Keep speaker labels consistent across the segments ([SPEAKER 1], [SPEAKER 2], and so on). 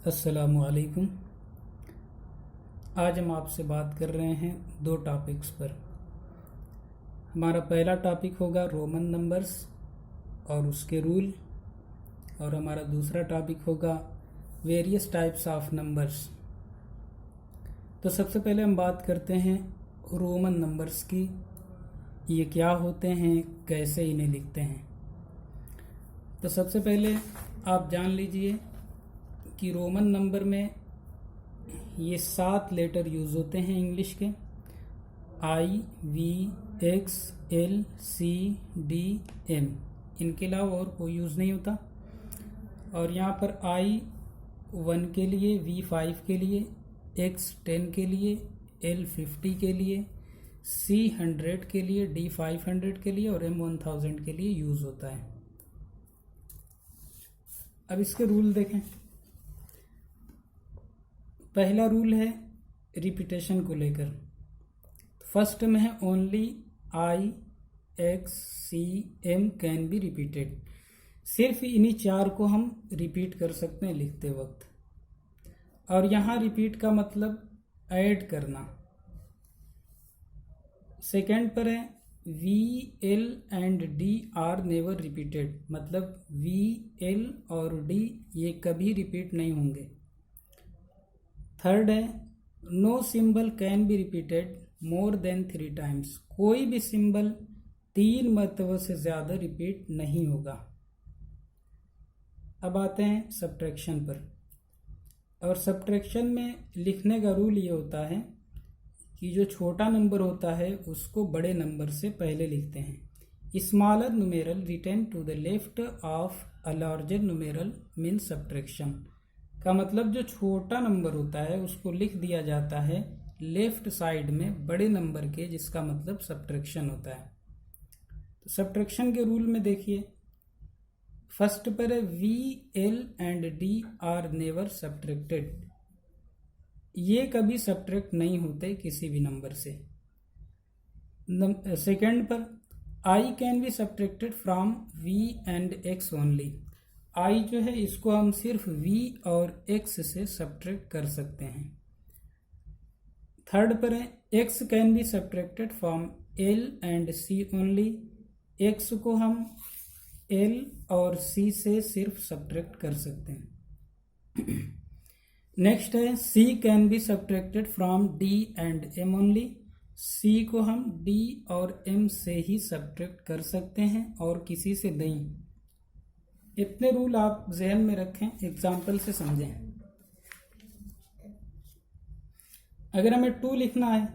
[SPEAKER 1] अस्सलामुअलैकुम। आज हम आपसे बात कर रहे हैं दो टॉपिक्स पर। हमारा पहला टॉपिक होगा रोमन नंबर्स और उसके रूल, और हमारा दूसरा टॉपिक होगा वेरियस टाइप्स ऑफ नंबर्स। तो सबसे पहले हम बात करते हैं रोमन नंबर्स की। ये क्या होते हैं, कैसे इन्हें लिखते हैं। तो सबसे पहले आप जान लीजिए कि रोमन नंबर में ये 7 लेटर यूज़ होते हैं इंग्लिश के। I, V, X, L, C, D, M. इनके अलावा और कोई यूज़ नहीं होता। और यहाँ पर आई 1 के लिए, वी 5 के लिए, एक्स 10 के लिए, एल 50 के लिए, सी 100 के लिए, डी 500 के लिए और एम 1000 के लिए यूज़ होता है। अब इसके रूल देखें। पहला रूल है रिपीटेशन को लेकर। फर्स्ट में है only I, X, C, M can be repeated. सिर्फ इन्हीं 4 को हम रिपीट कर सकते हैं लिखते वक्त। और यहाँ रिपीट का मतलब ऐड करना। सेकंड पर है V, L and D are never repeated, मतलब वी, एल और डी ये कभी रिपीट नहीं होंगे। थर्ड है no symbol can be repeated more than 3 times. कोई भी सिंबल 3 मरतबों से ज़्यादा रिपीट नहीं होगा। अब आते हैं सब्ट्रैक्शन पर। और सब्ट्रैक्शन में लिखने का रूल ये होता है कि जो छोटा नंबर होता है उसको बड़े नंबर से पहले लिखते हैं। Smaller numeral written to the left of a larger numeral mean subtraction का मतलब जो छोटा नंबर होता है उसको लिख दिया जाता है लेफ्ट साइड में बड़े नंबर के, जिसका मतलब सब्ट्रैक्शन होता है। तो सब्ट्रैक्शन के रूल में देखिए, फर्स्ट पर है V, L and D are never subtracted. ये कभी सब्ट्रैक्ट नहीं होते किसी भी नंबर से। सेकंड पर I can be subtracted from V and X only. I जो है इसको हम सिर्फ v और x से सब्ट्रैक्ट कर सकते हैं। थर्ड पर है x can be subtracted from l and c only. x को हम l और c से सिर्फ सब्ट्रैक्ट कर सकते हैं। नेक्स्ट है c can be subtracted from d and m only. c को हम d और m से ही सब्ट्रैक्ट कर सकते हैं और किसी से नहीं। इतने रूल आप जहन में रखें, एग्जाम्पल से समझें। अगर हमें 2 लिखना है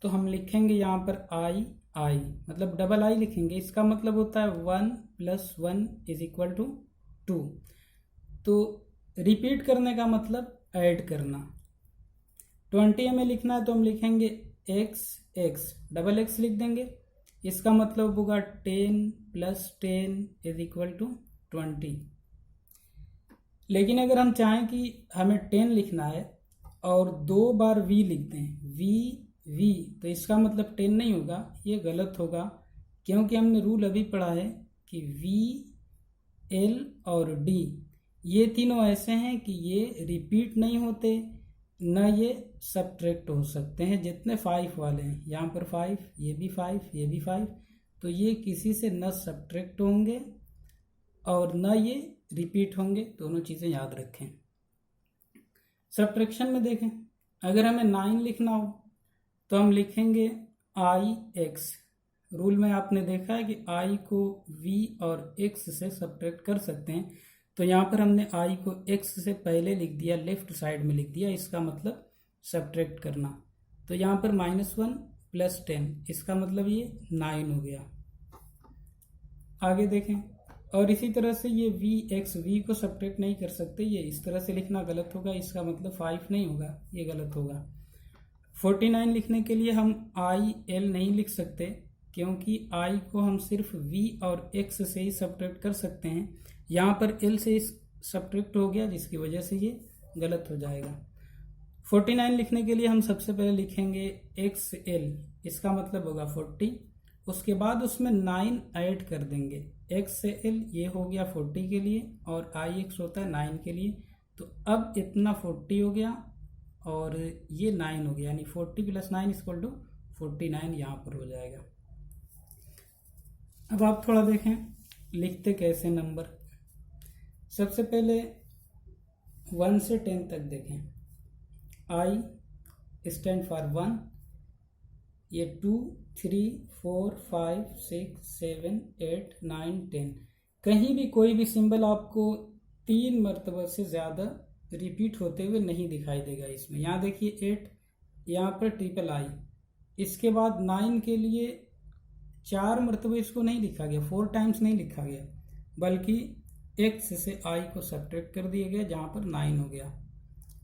[SPEAKER 1] तो हम लिखेंगे यहाँ पर आई, आई मतलब डबल आई लिखेंगे। इसका मतलब होता है 1 + 1 = 2। तो रिपीट करने का मतलब ऐड करना। 20 हमें लिखना है तो हम लिखेंगे एक्स, एक्स डबल एक्स लिख देंगे। इसका मतलब होगा 10 + 10 = 20। लेकिन अगर हम चाहें कि हमें 10 लिखना है और 2 बार v लिख दें, वी वी, तो इसका मतलब 10 नहीं होगा, ये गलत होगा। क्योंकि हमने रूल अभी पढ़ा है कि v, l और d ये तीनों ऐसे हैं कि ये रिपीट नहीं होते, न ये सब्ट्रैक्ट हो सकते हैं। जितने 5 वाले हैं, यहाँ पर 5, ये भी 5, ये भी 5, तो ये किसी से न सब्ट्रैक्ट होंगे और न ये रिपीट होंगे। दोनों चीज़ें याद रखें। सब्ट्रैक्शन में देखें, अगर हमें 9 लिखना हो तो हम लिखेंगे आई एक्स। रूल में आपने देखा है कि आई को v और x से सब्ट्रैक्ट कर सकते हैं। तो यहाँ पर हमने आई को x से पहले लिख दिया, लेफ्ट साइड में लिख दिया, इसका मतलब सब्ट्रैक्ट करना। तो यहाँ पर -1 + 10, इसका मतलब ये 9 हो गया। आगे देखें, और इसी तरह से ये वी एक्स, वी को सब्ट्रैक्ट नहीं कर सकते, ये इस तरह से लिखना गलत होगा। इसका मतलब 5 नहीं होगा, ये गलत होगा। 49 लिखने के लिए हम आई, एल नहीं लिख सकते, क्योंकि आई को हम सिर्फ वी और एक्स से ही सब्ट्रैक्ट कर सकते हैं। यहाँ पर एल से सब्ट्रैक्ट हो गया, जिसकी वजह से ये गलत हो जाएगा। 49 लिखने के लिए हम सबसे पहले लिखेंगे एक्स एल, इसका मतलब होगा 40। उसके बाद उसमें 9 ऐड कर देंगे। एक्स से एल ये हो गया 40 के लिए और आई एक्स होता है 9 के लिए, तो अब इतना 40 हो गया और ये 9 हो गया, यानी 40 + 9 इक्वल टू 49 यहाँ पर हो जाएगा। अब आप थोड़ा देखें लिखते कैसे नंबर। सबसे पहले 1 से 10 तक देखें। I स्टैंड फॉर 1, ये 2, 3, 4, 5, 6, 7, 8, 9, 10। कहीं भी कोई भी सिंबल आपको 3 मरतबा से ज़्यादा रिपीट होते हुए नहीं दिखाई देगा इसमें। यहाँ देखिए 8, यहाँ पर ट्रिपल I, इसके बाद 9 के लिए 4 मरतबा इसको नहीं लिखा गया, 4 टाइम्स नहीं लिखा गया, बल्कि X से I को सब्ट्रैक्ट कर दिया गया, जहाँ पर 9 हो गया।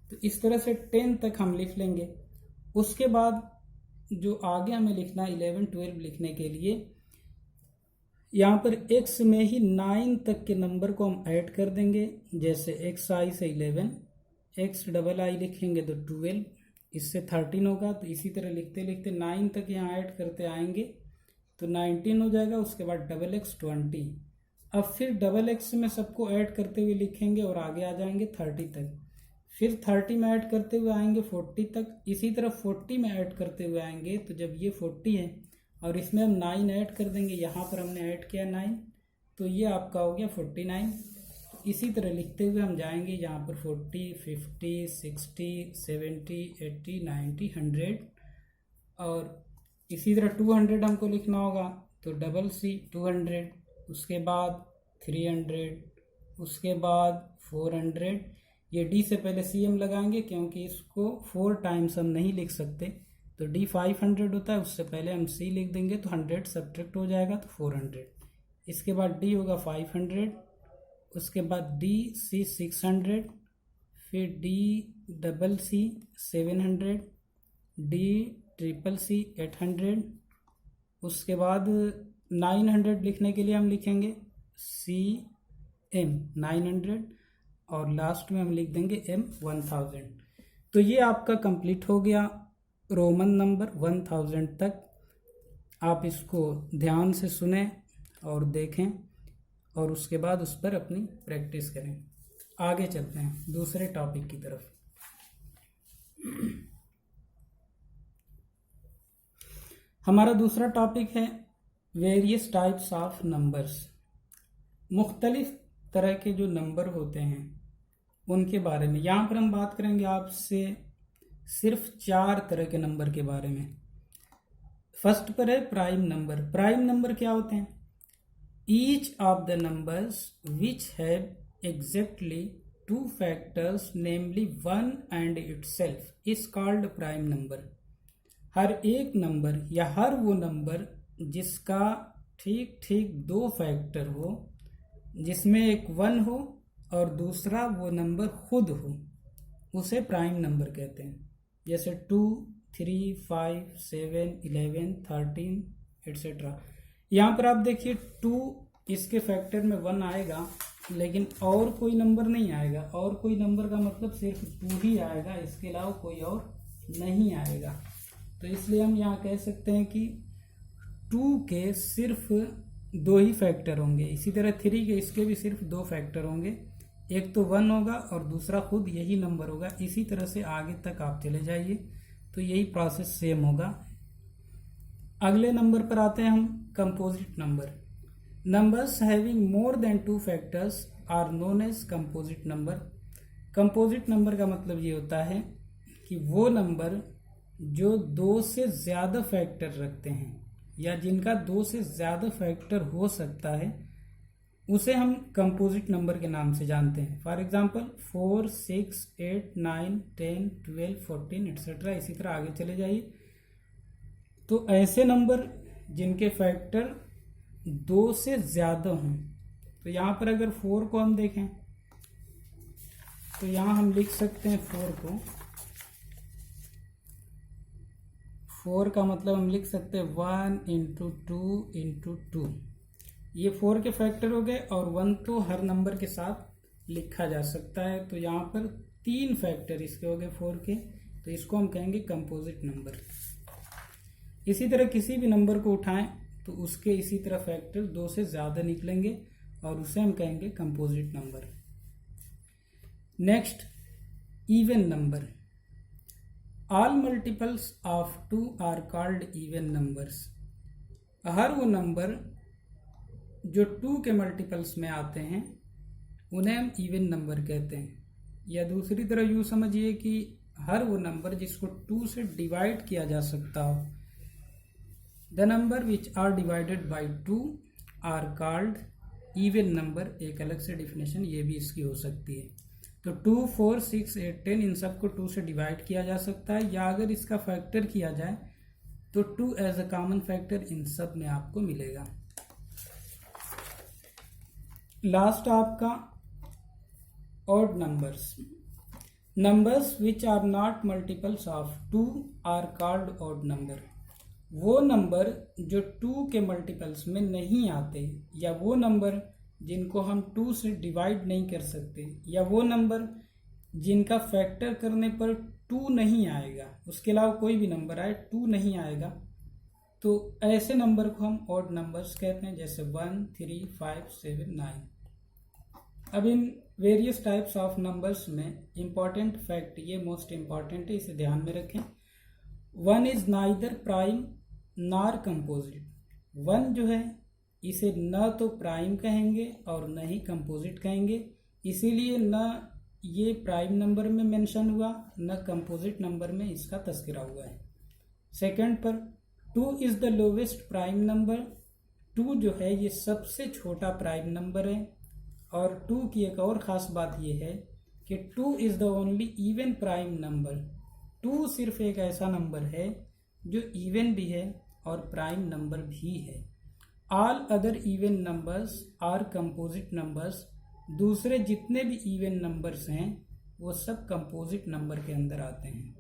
[SPEAKER 1] तो इस तरह से 10 तक हम लिख लेंगे। उसके बाद जो आगे हमें लिखना 11, 12 लिखने के लिए यहाँ पर X में ही 9 तक के नंबर को हम ऐड कर देंगे। जैसे XI से 11, XII लिखेंगे तो 12, इससे 13 होगा। तो इसी तरह लिखते लिखते 9 तक यहाँ ऐड करते आएंगे तो 19 हो जाएगा। उसके बाद XX 20। अब फिर XX में सबको ऐड करते हुए लिखेंगे और आगे आ जाएंगे 30 तक। फिर 30 में ऐड करते हुए आएंगे 40 तक। इसी तरह 40 में ऐड करते हुए आएंगे तो जब ये 40 है और इसमें हम 9 ऐड कर देंगे, यहाँ पर हमने ऐड किया 9, तो ये आपका हो गया 49। इसी तरह लिखते हुए हम जाएंगे यहाँ पर 40, 50, 60, 70, 80, 90, 100 और इसी तरह 200 हमको लिखना होगा तो CC 200, उसके बाद 300, उसके बाद 400। ये D से पहले CM लगाएंगे क्योंकि इसको 4 टाइम्स हम नहीं लिख सकते, तो D 500 होता है, उससे पहले हम C लिख देंगे तो 100 सब्ट्रैक्ट हो जाएगा तो 400। इसके बाद D होगा 500, उसके बाद DC 600, फिर DCC 700, DCCC 800। उसके बाद 900 लिखने के लिए हम लिखेंगे CM 900 और लास्ट में हम लिख देंगे M 1000। तो ये आपका कंप्लीट हो गया रोमन नंबर 1000 तक। आप इसको ध्यान से सुने और देखें और उसके बाद उस पर अपनी प्रैक्टिस करें। आगे चलते हैं दूसरे टॉपिक की तरफ। हमारा दूसरा टॉपिक है वेरियस टाइप्स ऑफ नंबर्स। मुख्तलिफ तरह के जो नंबर होते हैं उनके बारे में यहाँ पर हम बात करेंगे आपसे सिर्फ 4 तरह के नंबर के बारे में। फर्स्ट पर है प्राइम नंबर। प्राइम नंबर क्या होते हैं? Each of the numbers which have exactly 2 factors namely 1 and itself is called prime number. हर एक नंबर या हर वो नंबर जिसका ठीक ठीक 2 फैक्टर हो, जिसमें एक 1 हो और दूसरा वो नंबर खुद हो, उसे प्राइम नंबर कहते हैं। जैसे 2, 3, 5, 7, 11, 13 एट्सेट्रा। यहाँ पर आप देखिए 2 इसके फैक्टर में 1 आएगा, लेकिन और कोई नंबर नहीं आएगा। और कोई नंबर का मतलब सिर्फ 2 ही आएगा, इसके अलावा कोई और नहीं आएगा। तो इसलिए हम यहाँ कह सकते हैं कि 2 के सिर्फ 2 ही फैक्टर होंगे। इसी तरह 3 के इसके भी सिर्फ 2 फैक्टर होंगे, एक तो 1 होगा और दूसरा खुद यही नंबर होगा। इसी तरह से आगे तक आप चले जाइए तो यही प्रोसेस सेम होगा। अगले नंबर पर आते हैं हम, composite number. Numbers having more than 2 factors are known as composite number. Composite number का मतलब ये होता है कि वो नंबर जो 2 से ज़्यादा फैक्टर रखते हैं या जिनका 2 से ज़्यादा फैक्टर हो सकता है, उसे हम कंपोजिट नंबर के नाम से जानते हैं। For example 4, 6, 8, 9, 10, 12, 14 etcetera. इसी तरह आगे चले जाइए तो ऐसे नंबर जिनके फैक्टर 2 से ज़्यादा हों, तो यहाँ पर अगर 4 को हम देखें तो यहाँ हम लिख सकते हैं 4 को। 4 का मतलब हम लिख सकते हैं 1 × 2 × 2। ये 4 के फैक्टर हो गए और 1 तो हर नंबर के साथ लिखा जा सकता है। तो यहाँ पर 3 फैक्टर इसके हो गए 4 के, तो इसको हम कहेंगे कंपोजिट नंबर। इसी तरह किसी भी नंबर को उठाएं तो उसके इसी तरह फैक्टर 2 से ज़्यादा निकलेंगे और उसे हम कहेंगे composite number. Next, even number. All multiples of 2 are called even numbers. हर वो नंबर जो 2 के मल्टीपल्स में आते हैं उन्हें हम इवन नंबर कहते हैं। या दूसरी तरह यूँ समझिए कि हर वो नंबर जिसको 2 से डिवाइड किया जा सकता हो, the number which are divided by 2 are called even number. एक अलग से डिफिनेशन ये भी इसकी हो सकती है। तो 2, 4, 6, 8, 10 इन सबको 2 से डिवाइड किया जा सकता है, या अगर इसका फैक्टर किया जाए तो 2 एज अ कॉमन फैक्टर इन सब में आपको मिलेगा। लास्ट आपका odd numbers. Numbers which are not multiples of 2 are called odd number. वो नंबर जो 2 के मल्टीपल्स में नहीं आते, या वो नंबर जिनको हम 2 से डिवाइड नहीं कर सकते, या वो नंबर जिनका फैक्टर करने पर 2 नहीं आएगा, उसके अलावा कोई भी नंबर आए 2 नहीं आएगा, तो ऐसे नंबर को हम ऑड नंबर्स कहते हैं, जैसे 1, 3, 5, 7, 9। अब in various types of numbers में इम्पॉर्टेंट फैक्ट, ये मोस्ट इम्पॉर्टेंट है, इसे ध्यान में रखें। 1 is neither prime nor composite. 1 जो है इसे न तो प्राइम कहेंगे और न ही कंपोजिट कहेंगे, इसीलिए न ये प्राइम नंबर में मेंशन हुआ, न कंपोजिट नंबर में इसका तस्करा हुआ है। सेकंड पर 2 is the lowest prime number. 2 जो है ये सबसे छोटा प्राइम नंबर है। और 2 की एक और ख़ास बात यह है कि 2 is the only even prime number. 2 सिर्फ एक ऐसा नंबर है जो इवन भी है और प्राइम नंबर भी है। All other even numbers are composite numbers. दूसरे जितने भी इवन नंबर्स हैं वो सब कंपोजिट नंबर के अंदर आते हैं।